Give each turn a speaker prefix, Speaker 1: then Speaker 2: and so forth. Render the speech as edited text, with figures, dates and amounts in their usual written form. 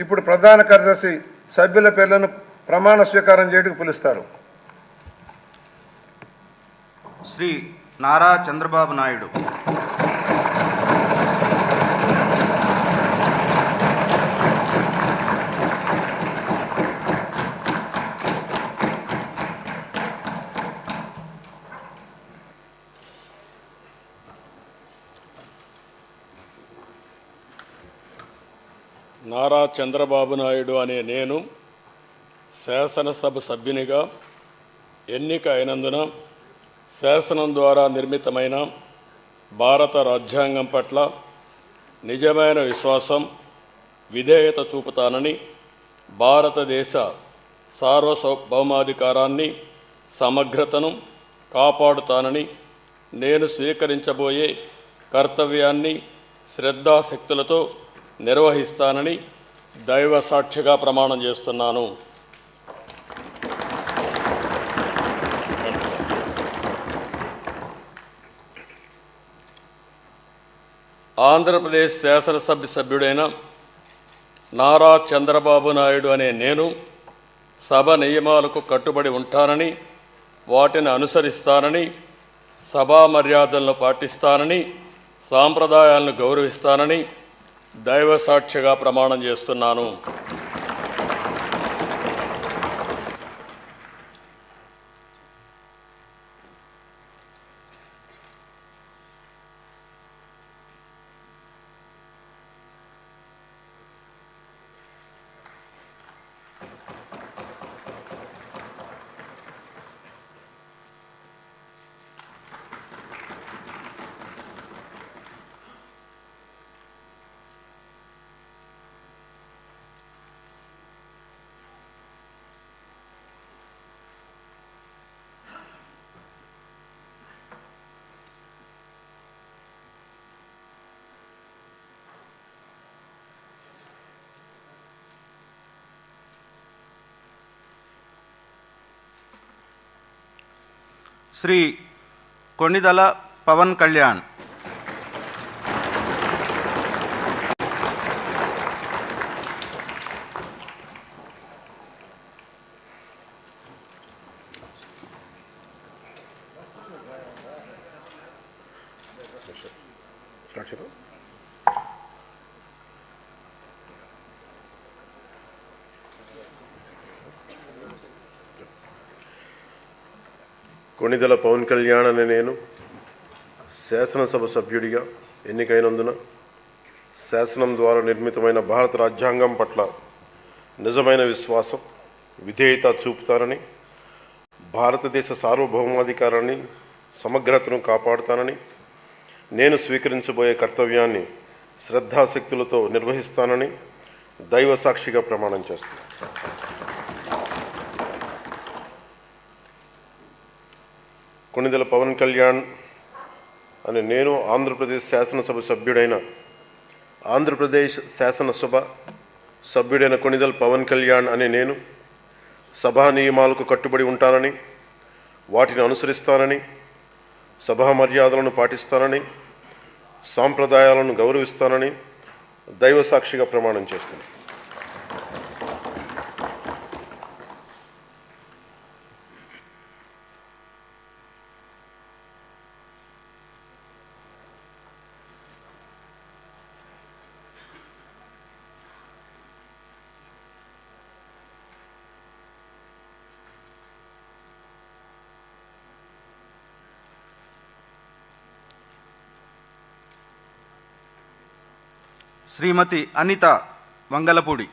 Speaker 1: ఇప్పుడు ప్రధాన కార్యదర్శి సభ్యుల పేర్లను ప్రమాణ స్వీకారం చేయడానికి పిలుస్తారు.
Speaker 2: శ్రీ నారా చంద్రబాబు నాయుడు.
Speaker 3: నారా చంద్రబాబు నాయుడు అనే నేను శాసనసభ సభ్యునిగా ఎన్నిక అయినందున శాసనం ద్వారా నిర్మితమైన భారత రాజ్యాంగం పట్ల నిజమైన విశ్వాసం, విధేయత చూపుతానని, భారతదేశ సార్వభౌమాధికారాన్ని, సమగ్రతను కాపాడుతానని, నేను స్వీకరించబోయే కర్తవ్యాన్ని శ్రద్ధాశక్తులతో నిర్వహిస్తానని దైవ సాక్షిగా ప్రమాణం చేస్తున్నాను. ఆంధ్రప్రదేశ్ శాసనసభ సభ్యుడైన నారా చంద్రబాబు నాయుడు అనే నేను సభ నియమాలకు కట్టుబడి ఉంటానని, వాటిని అనుసరిస్తానని, సభా మర్యాదలను పాటిస్తానని, సాంప్రదాయాలను గౌరవిస్తానని దైవ సాక్షిగా ప్రమాణం చేస్తున్నాను.
Speaker 2: శ్రీ కొణిదల పవన్ కళ్యాణ్.
Speaker 4: కొణిదెల పవన్ కళ్యాణ్ అనే నేను శాసనసభ సభ్యుడిగా ఎన్నికైనందున శాసనం ద్వారా నిర్మితమైన భారత రాజ్యాంగం పట్ల నిజమైన విశ్వాసం, విధేయత చూపుతానని, భారతదేశ సార్వభౌమాధికారాన్ని, సమగ్రతను కాపాడుతానని, నేను స్వీకరించబోయే కర్తవ్యాన్ని శ్రద్ధాశక్తులతో నిర్వహిస్తానని దైవ సాక్షిగా ప్రమాణం చేస్తాను. కొణిదెల పవన్ కళ్యాణ్ అని నేను ఆంధ్రప్రదేశ్ శాసనసభ సభ్యుడైన కొణిదెల పవన్ కళ్యాణ్ అని నేను సభా నియమాలకు కట్టుబడి ఉంటానని, వాటిని అనుసరిస్తానని, సభా మర్యాదలను పాటిస్తానని, సాంప్రదాయాలను గౌరవిస్తానని దైవ సాక్షిగా ప్రమాణం చేస్తున్నాను.
Speaker 2: శ్రీమతి అనిత వంగలపూడి.